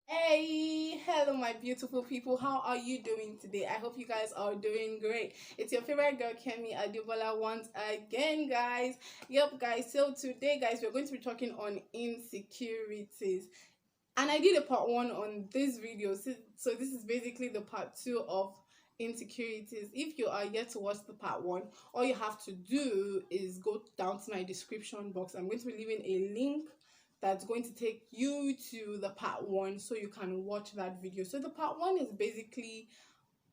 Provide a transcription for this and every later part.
Hey, hello, my beautiful people. How are you doing today? I hope you guys are doing great. It's your favorite girl, Kemi Adubola, once again, guys. Yep, guys. So, today, guys, we're going to be talking on insecurities. And I did a part one on this video. So this is basically the part two of insecurities. If you are yet to watch the part one, all you have to do is go down to my description box. I'm going to be leaving a link that's going to take you to the part one so you can watch that video. So the part one is basically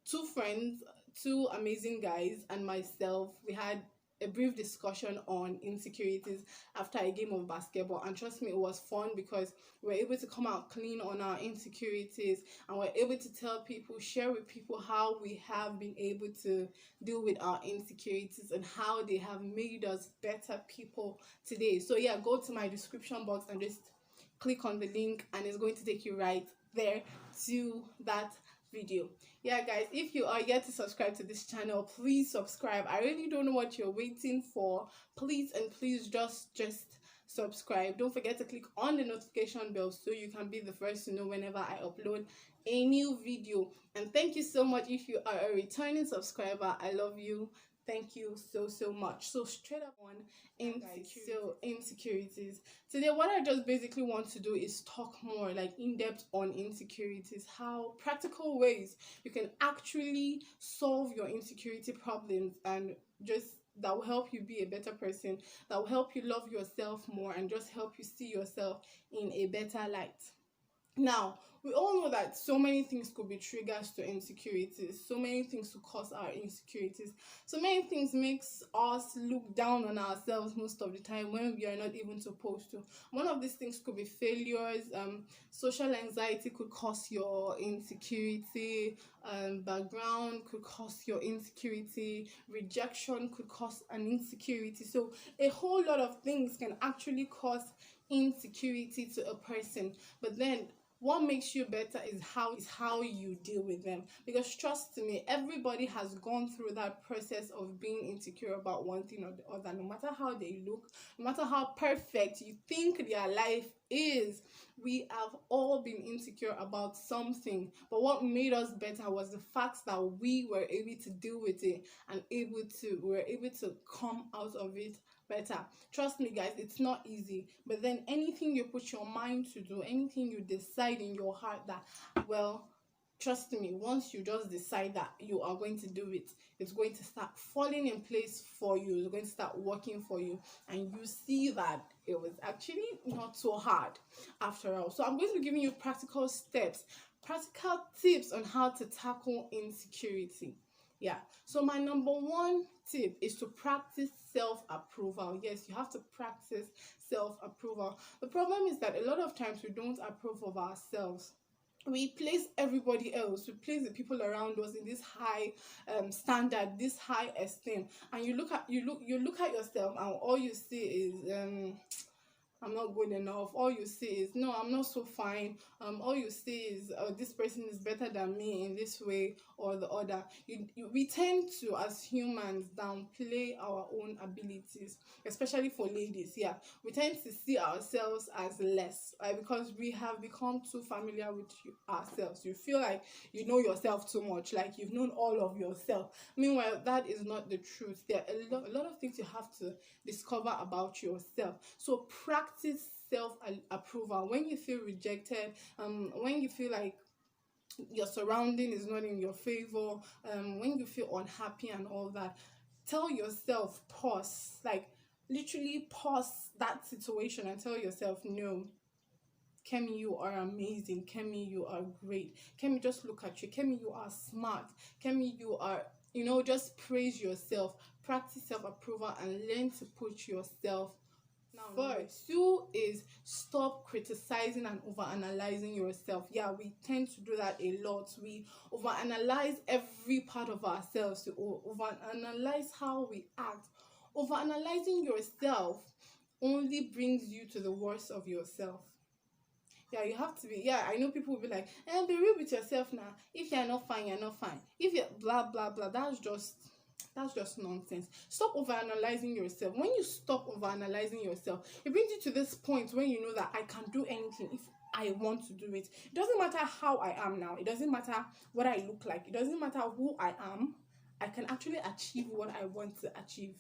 two friends, two amazing guys, and myself. We had a brief discussion on insecurities after a game of basketball, and trust me, it was fun because we were able to come out clean on our insecurities, and we're able to tell people, share with people how we have been able to deal with our insecurities and how they have made us better people today. So yeah, go to my description box and just click on the link, and it's going to take you right there to that video. Yeah, guys, if you are yet to subscribe to this channel, please subscribe. I really don't know what you're waiting for. Please and please just subscribe. Don't forget to click on the notification bell so you can be the first to know whenever I upload a new video. And thank you so much if you are a returning subscriber. I love you. Thank you so much. So straight up on insecurities. Today, what I just basically want to do is talk more like in depth on insecurities, how practical ways you can actually solve your insecurity problems, and just that will help you be a better person, that will help you love yourself more, and just help you see yourself in a better light. Now, we all know that so many things could be triggers to insecurities, so many things to cause our insecurities, so many things makes us look down on ourselves most of the time when we are not even supposed to. One of these things could be failures. Social anxiety could cause your insecurity. Background could cause your insecurity. Rejection could cause an insecurity. So a whole lot of things can actually cause insecurity to a person. But then what makes you better is how you deal with them, because trust me, everybody has gone through that process of being insecure about one thing or the other. No matter how they look, no matter how perfect you think their life is, we have all been insecure about something. But what made us better was the fact that we were able to deal with it, and we were able to come out of it better. Trust me, guys, it's not easy. But then anything you put your mind to do, anything you decide in your heart that, well, trust me, once you just decide that you are going to do it, it's going to start falling in place for you. It's going to start working for you, and you see that it was actually not so hard after all. So I'm going to be giving you practical steps, practical tips on how to tackle insecurity. Yeah, so my number one tip is to practice self-approval. Yes, you have to practice self-approval. The problem is that a lot of times we don't approve of ourselves. We place everybody else, we place the people around us in this high standard, this high esteem, and you look at yourself, and all you see is I'm not good enough. All you see is, no, I'm not so fine. All you see is, this person is better than me in this way or the other. We tend to, as humans, downplay our own abilities, especially for ladies. Yeah, we tend to see ourselves as less, right? Because we have become too familiar with ourselves. You feel like you know yourself too much, like you've known all of yourself. Meanwhile, that is not the truth. There are a lot of things you have to discover about yourself. So practice self approval when you feel rejected, when you feel like your surrounding is not in your favor, when you feel unhappy and all that. Tell yourself, pause, like literally pause that situation and tell yourself, no, Kemi, you are amazing. Kemi, you are great. Kemi, just look at you. Kemi, you are smart. Kemi, you are, just praise yourself. Practice self-approval and learn to put yourself now first. Two is stop criticizing and overanalyzing yourself. Yeah, we tend to do that a lot. We overanalyze every part of ourselves. We overanalyze how we act. Overanalyzing yourself only brings you to the worst of yourself. Yeah, you have to be. Yeah, I know people will be like, be real with yourself now. If you're not fine, you're not fine. If you're blah blah blah, that's just nonsense. Stop overanalyzing yourself. When you stop overanalyzing yourself, it brings you to this point when you know that I can do anything. I want to do it. It doesn't matter how I am now. It doesn't matter what I look like. It doesn't matter who I am. I can actually achieve what I want to achieve.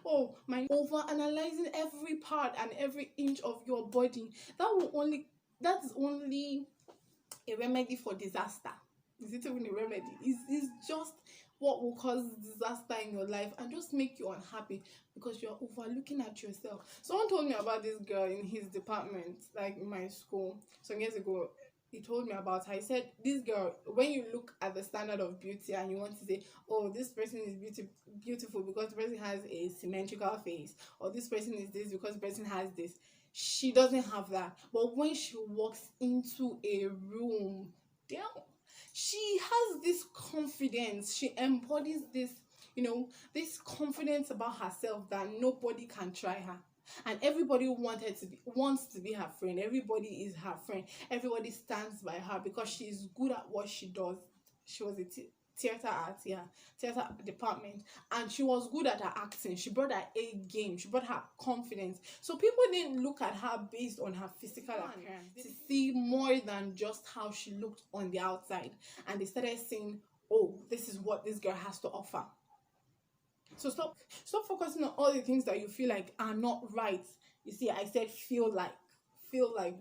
Oh, my over analyzing every part and every inch of your body. That's only a remedy for disaster. Is it even a remedy? It's just what will cause disaster in your life and just make you unhappy because you're overlooking at yourself. Someone told me about this girl in his department, like in my school, some years ago. He told me about her. He said, this girl, when you look at the standard of beauty and you want to say, oh, this person is beautiful because the person has a symmetrical face, or this person is this because the person has this, she doesn't have that. But when she walks into a room, damn, she has this confidence. She embodies this, this confidence about herself that nobody can try her. And everybody wants to be her friend. Everybody is her friend. Everybody stands by her because she's good at what she does. She was a theater art, yeah, theater department, and she was good at her acting. She brought her A game. She brought her confidence. So people didn't look at her based on her physical appearance to see more than just how she looked on the outside, and they started saying, oh, this is what this girl has to offer. So stop focusing on all the things that you feel like are not right. You see, I said feel like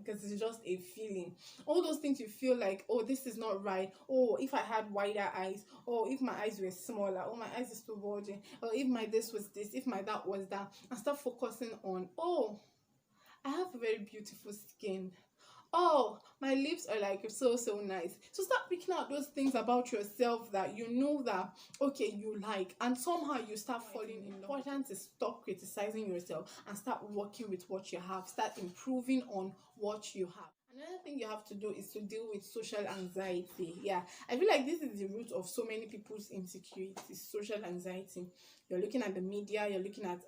because it's just a feeling. All those things you feel like, oh, this is not right. Oh, if I had wider eyes, or if my eyes were smaller, oh, my eyes is too bulging, or if my this was this, if my that was that, and start focusing on, oh, I have a very beautiful skin. Oh, my lips are like so nice. So start picking out those things about yourself that you know that okay you like, and somehow you start falling in love. Important to stop criticizing yourself and start working with what you have. Start improving on what you have. Another thing you have to do is to deal with social anxiety. Yeah, I feel like this is the root of so many people's insecurities. Social anxiety. You're looking at the media. You're looking at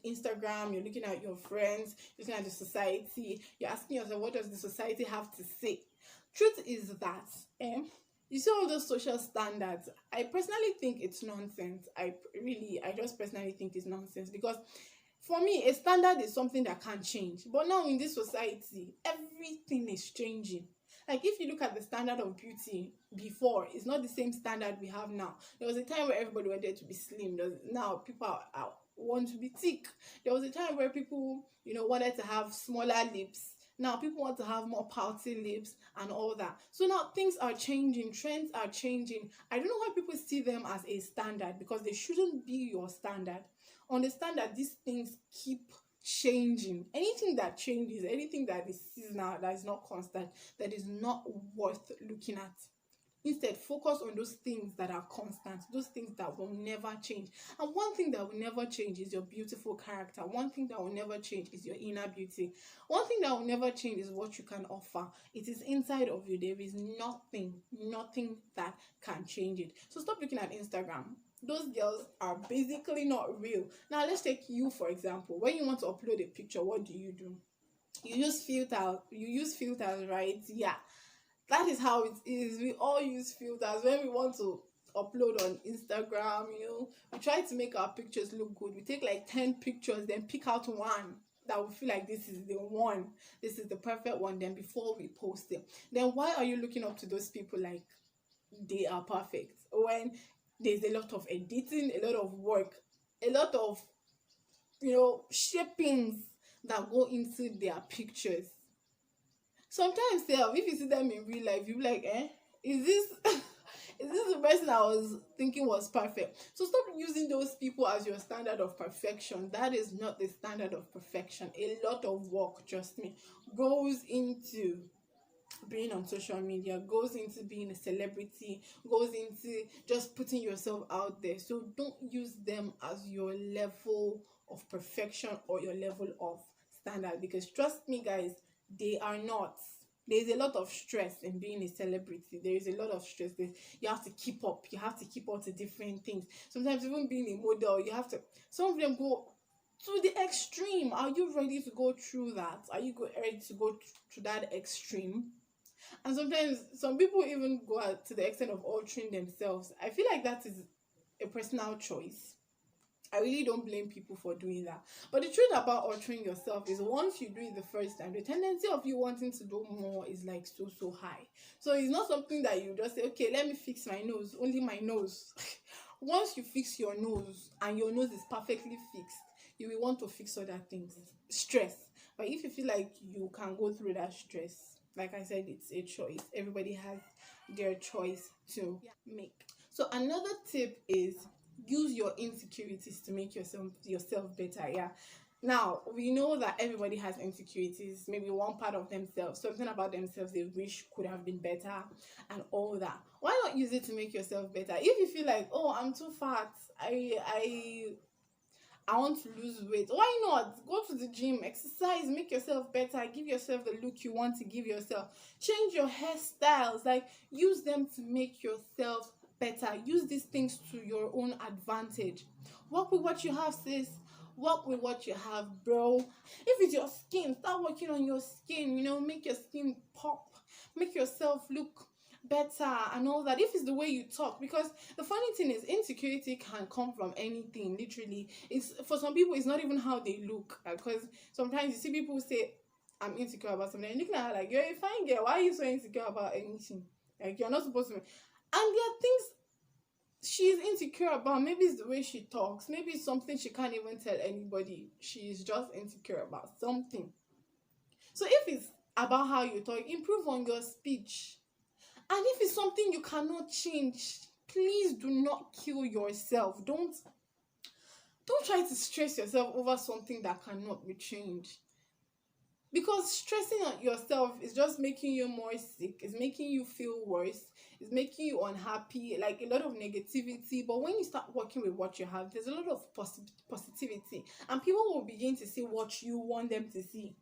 Instagram, you're looking at your friends, looking at the society, you're asking yourself, what does the society have to say? Truth is that you see all those social standards. I personally think it's nonsense. I just personally think it's nonsense because for me, a standard is something that can change. But now in this society, everything is changing. Like if you look at the standard of beauty before, it's not the same standard we have now. There was a time where everybody wanted to be slim. Now people want to be thick. There was a time where people, wanted to have smaller lips. Now people want to have more pouty lips and all that. So now things are changing, trends are changing. I don't know why people see them as a standard because they shouldn't be your standard. Understand that these things keep changing. Anything that changes, anything that is seasonal, that is not constant, that is not worth looking at. Instead, focus on those things that are constant, those things that will never change. And one thing that will never change is your beautiful character. One thing that will never change is your inner beauty. One thing that will never change is what you can offer. It is inside of you. There is nothing that can change it. So stop looking at Instagram. Those girls are basically not real. Now let's take you for example. When you want to upload a picture, what do? You use filters, right? Yeah, that is how it is. We all use filters when we want to upload on Instagram. We try to make our pictures look good. We take like 10 pictures, then pick out one that we feel like this is the one, this is the perfect one, then before we post it. Then why are you looking up to those people like they are perfect when there's a lot of editing, a lot of work, a lot of shapings that go into their pictures? Sometimes if you see them in real life, you be like, is this is this the person I was thinking was perfect? So stop using those people as your standard of perfection. That is not the standard of perfection. A lot of work, trust me, goes into being on social media, goes into being a celebrity, goes into just putting yourself out there. So don't use them as your level of perfection or your level of standard, because trust me guys, they are not. There's a lot of stress in being a celebrity. There is a lot of stress. You have to keep up. You have to keep up to different things. Sometimes even being a model, you have to. Some of them go to the extreme. Are you ready to go through that? Are you ready to go to that extreme? And sometimes some people even go out to the extent of altering themselves. I feel like that is a personal choice. I really don't blame people for doing that. But the truth about altering yourself is once you do it the first time, the tendency of you wanting to do more is like so high. So it's not something that you just say, okay, let me fix my nose, only my nose. Once you fix your nose and your nose is perfectly fixed, you will want to fix other things. Stress. But if you feel like you can go through that stress, like I said, it's a choice. Everybody has their choice to make. So another tip is use your insecurities to make yourself better. Yeah. Now we know that everybody has insecurities, maybe one part of themselves, something about themselves they wish could have been better and all that. Why not use it to make yourself better? If you feel like, oh, I'm too fat, I want to lose weight. Why not? Go to the gym, exercise, make yourself better, give yourself the look you want to give yourself. Change your hairstyles, like use them to make yourself better. Use these things to your own advantage. Work with what you have, sis. Work with what you have, bro. If it's your skin, start working on your skin, make your skin pop, make yourself look better and all that. If it's the way you talk, because the funny thing is insecurity can come from anything, literally. It's for some people it's not even how they look, because sometimes you see people say I'm insecure about something and looking at her like, you're a fine girl, why are you so insecure about anything? Like, you're not supposed to. And there are things she's insecure about. Maybe it's the way she talks, maybe it's something she can't even tell anybody. She's just insecure about something. So if it's about how you talk, improve on your speech. And if it's something you cannot change, please do not kill yourself. Don't try to stress yourself over something that cannot be changed. Because stressing on yourself is just making you more sick, it's making you feel worse, it's making you unhappy, like a lot of negativity. But when you start working with what you have, there's a lot of positivity, and people will begin to see what you want them to see.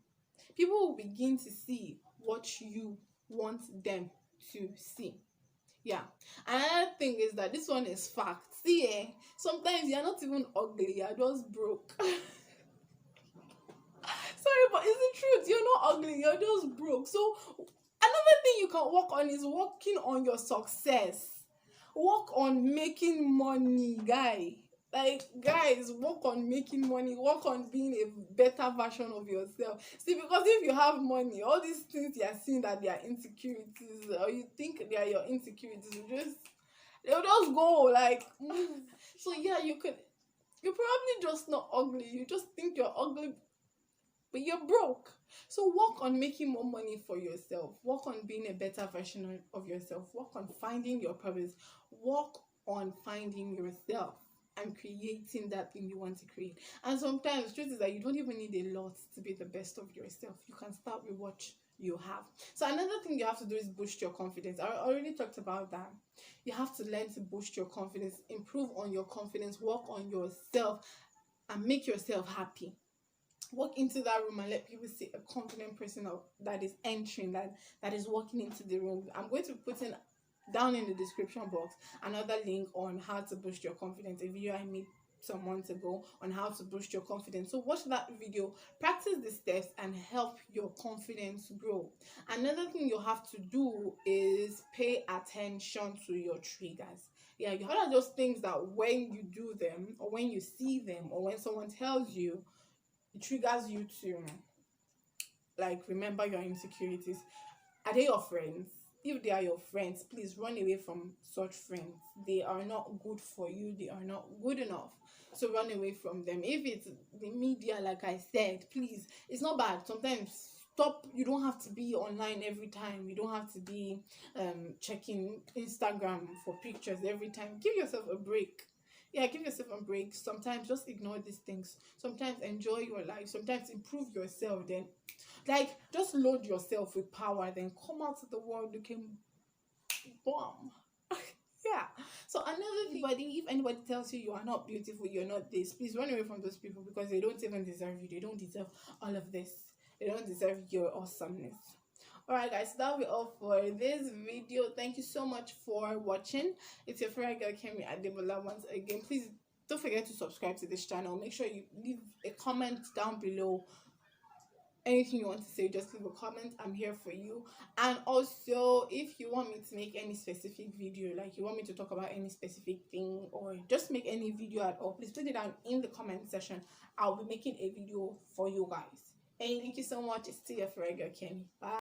People will begin to see what you want them to see. Yeah. Another thing is that this one is fact. See, sometimes you're not even ugly, you're just broke. Sorry, but it's the truth. You're not ugly, you're just broke. So another thing you can work on is working on your success. Work on making money, guy. Like, guys, work on making money, work on being a better version of yourself. See, because if you have money, all these things you are seeing that they are insecurities, or you think they are your insecurities, they'll just go like move. So yeah, you're probably just not ugly, you just think you're ugly, but you're broke. So work on making more money for yourself, work on being a better version of yourself, work on finding your purpose, work on finding yourself and creating that thing you want to create. And sometimes the truth is that you don't even need a lot to be the best of yourself. You can start with what you have. So another thing you have to do is boost your confidence. I already talked about that. You have to learn to boost your confidence, improve on your confidence, work on yourself, and make yourself happy. Walk into that room and let people see a confident person that is entering, that is walking into the room. I'm going to put in down in the description box another link on how to boost your confidence, a video I made some months ago on how to boost your confidence. So watch that video, practice the steps, and help your confidence grow. Another thing you have to do is pay attention to your triggers. Yeah, you have those things that when you do them, or when you see them, or when someone tells you, it triggers you to like remember your insecurities. Are they your friends? If they are your friends, please run away from such friends. They are not good for you, they are not good enough, so run away from them. If it's the media, like I said, please, it's not bad. Sometimes stop. You don't have to be online every time, you don't have to be checking Instagram for pictures every time. Give yourself a break. Yeah, give yourself a break. Sometimes just ignore these things. Sometimes enjoy your life. Sometimes improve yourself. Then, like, just load yourself with power. Then come out to the world looking bomb. Yeah. So another thing, if anybody tells you you are not beautiful, you're not this, please run away from those people, because they don't even deserve you. They don't deserve all of this. They don't deserve your awesomeness. Alright guys, so that'll be all for this video. Thank you so much for watching. It's your favorite girl Kemi Adebola once again. Please don't forget to subscribe to this channel. Make sure you leave a comment down below anything you want to say, just leave a comment. I'm here for you. And also, if you want me to make any specific video, like you want me to talk about any specific thing or just make any video at all, please put it down in the comment section. I'll be making a video for you guys. And thank you so much. It's still your friend, Kenny. Bye.